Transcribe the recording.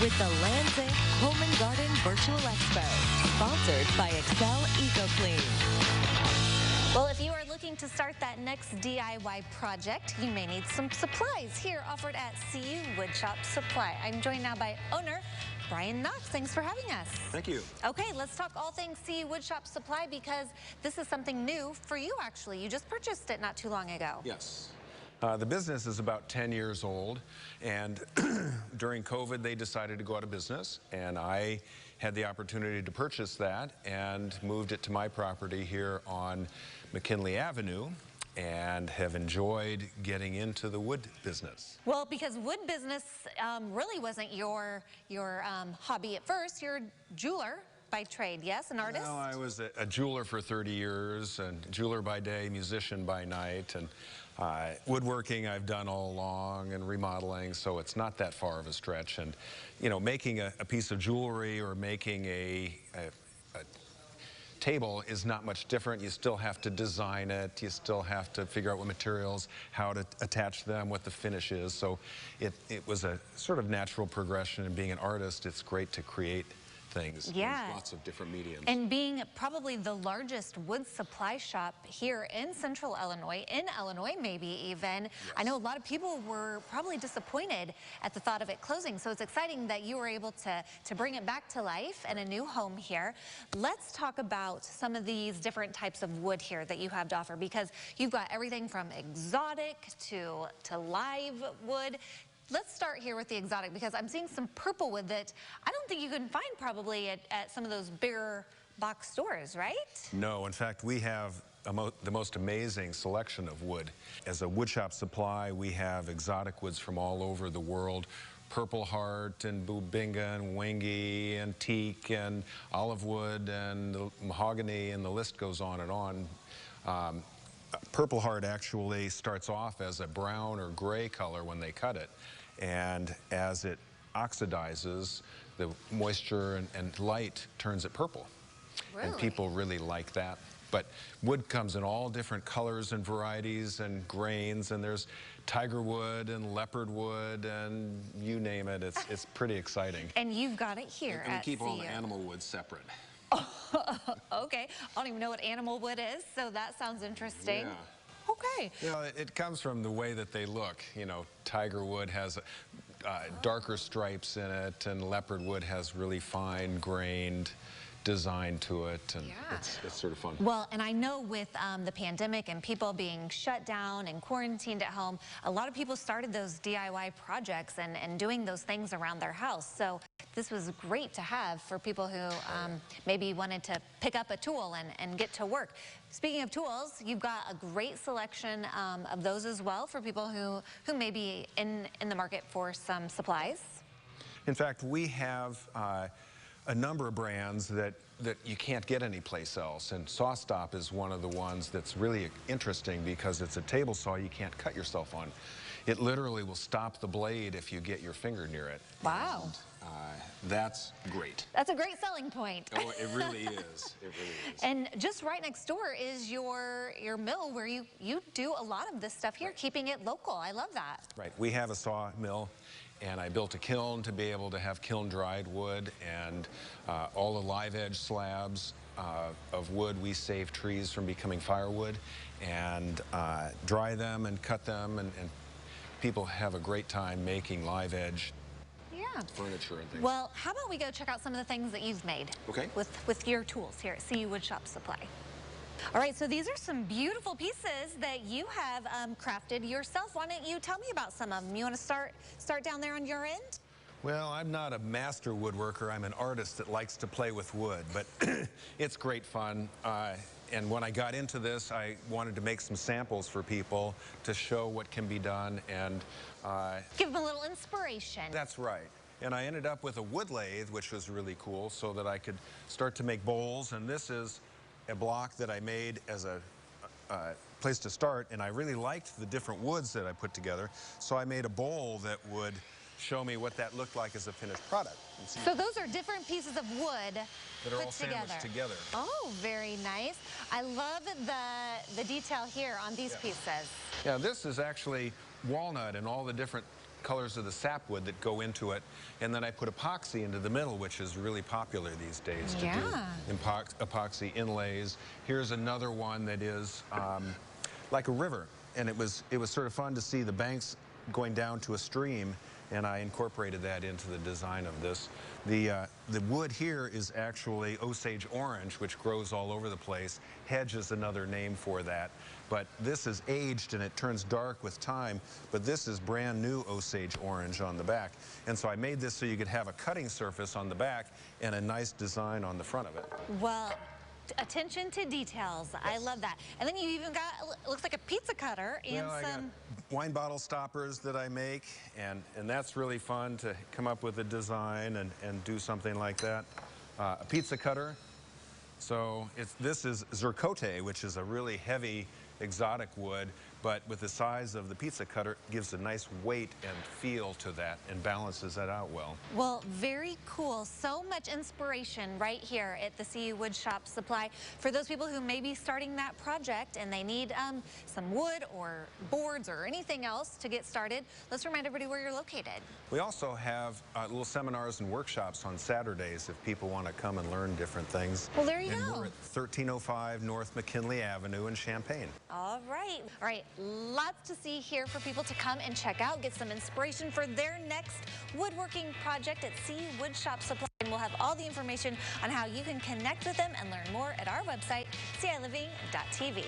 with the Land's End Home and Garden Virtual Expo, sponsored by Excel EcoClean. Well, if you are looking to start that next DIY project, you may need some supplies here offered at CU Woodshop Supply. I'm joined now by owner Brian Knox. Thanks for having us. Thank you. Okay, let's talk all things CU Woodshop Supply because this is something new for you, actually. You just purchased it not too long ago. Yes. The business is about 10 years old, and during COVID, they decided to go out of business, and I had the opportunity to purchase that and moved it to my property here on McKinley Avenue, and have enjoyed getting into the wood business. Well, because wood business really wasn't your hobby at first. You're a jeweler by trade, yes, an artist? Well, I was a jeweler for 30 years, and jeweler by day, musician by night, and woodworking I've done all along, and remodeling, so it's not that far of a stretch. And, you know, making a piece of jewelry or making a table is not much different. You still have to design it. You still have to figure out what materials, how to attach them, what the finish is. So it was a sort of natural progression. And being an artist, it's great to create things. Yeah. Lots of different mediums. And being probably the largest wood supply shop here in central Illinois, in Illinois maybe even, yes. I know a lot of people were probably disappointed at the thought of it closing. So it's exciting that you were able to bring it back to life and a new home here. Let's talk about some of these different types of wood here that you have to offer, because you've got everything from exotic to live wood. Let's start here with the exotic, because I'm seeing some purple wood that I don't think you can find probably at some of those bigger box stores, right? No, in fact, we have the most amazing selection of wood. As a woodshop supply, we have exotic woods from all over the world. Purple Heart and Bubinga and Wengi and teak and olive wood and mahogany, and the list goes on and on. Purple Heart actually starts off as a brown or gray color when they cut it, and as it oxidizes, the moisture and light turns it purple. Really? And people really like that. But wood comes in all different colors and varieties and grains, and there's tiger wood and leopard wood and you name it. It's pretty exciting. And you've got it here and at we keep all the CU. animal wood separate. Okay, I don't even know what animal wood is, so that sounds interesting. Yeah. Okay. You know, it comes from the way that they look. You know, tiger wood has darker stripes in it, and leopard wood has really fine grained design to it, and yeah. it's sort of fun. Well, and I know with the pandemic and people being shut down and quarantined at home, a lot of people started those DIY projects and doing those things around their house. So this was great to have for people who maybe wanted to pick up a tool and get to work. Speaking of tools, you've got a great selection of those as well for people who may be in the market for some supplies. In fact, we have a number of brands that you can't get anyplace else, and SawStop is one of the ones that's really interesting because it's a table saw you can't cut yourself on. It literally will stop the blade if you get your finger near it. Wow. And, that's great. That's a great selling point. Oh, it really is. It really is. And just right next door is your mill where you do a lot of this stuff here, right. Keeping it local. I love that. Right. We have a saw mill, and I built a kiln to be able to have kiln-dried wood, and all the live edge slabs of wood, we save trees from becoming firewood, and dry them and cut them, and people have a great time making live edge furniture and things. Well, how about we go check out some of the things that you've made with your tools here at CU Woodshop Supply. All right, so these are some beautiful pieces that you have crafted yourself. Why don't you tell me about some of them? You want to start down there on your end? Well, I'm not a master woodworker. I'm an artist that likes to play with wood, but it's great fun. And when I got into this, I wanted to make some samples for people to show what can be done and give them a little inspiration. That's right. And I ended up with a wood lathe, which was really cool, so that I could start to make bowls. And this is a block that I made as a place to start, and I really liked the different woods that I put together, so I made a bowl that would show me what that looked like as a finished product. So those are different pieces of wood that are all sandwiched together. Oh, very nice. I love the detail here on these pieces. Yeah, this is actually walnut and all the different colors of the sapwood that go into it, and then I put epoxy into the middle, which is really popular these days to do epoxy inlays. Here's another one that is like a river, and it was sort of fun to see the banks going down to a stream, and I incorporated that into the design of this. The wood here is actually Osage orange, which grows all over the place. Hedge is another name for that. But this is aged and it turns dark with time, but this is brand new Osage orange on the back. And so I made this so you could have a cutting surface on the back and a nice design on the front of it. Well, attention to details. Yes. I love that. And then you even got, looks like a pizza cutter and I some... got wine bottle stoppers that I make, and that's really fun to come up with a design and do something like that. A pizza cutter. So this is zircote, which is a really heavy exotic wood, but with the size of the pizza cutter, gives a nice weight and feel to that and balances that out well. Well, very cool. So much inspiration right here at the CU Woodshop Supply for those people who may be starting that project and they need some wood or boards or anything else to get started. Let's remind everybody where you're located. We also have little seminars and workshops on Saturdays if people want to come and learn different things. Well, there you go. We're at 1305 North McKinley Avenue in Champaign. All right. All right. Lots to see here for people to come and check out, get some inspiration for their next woodworking project at CU Woodshop Supply. And we'll have all the information on how you can connect with them and learn more at our website, CILiving.tv.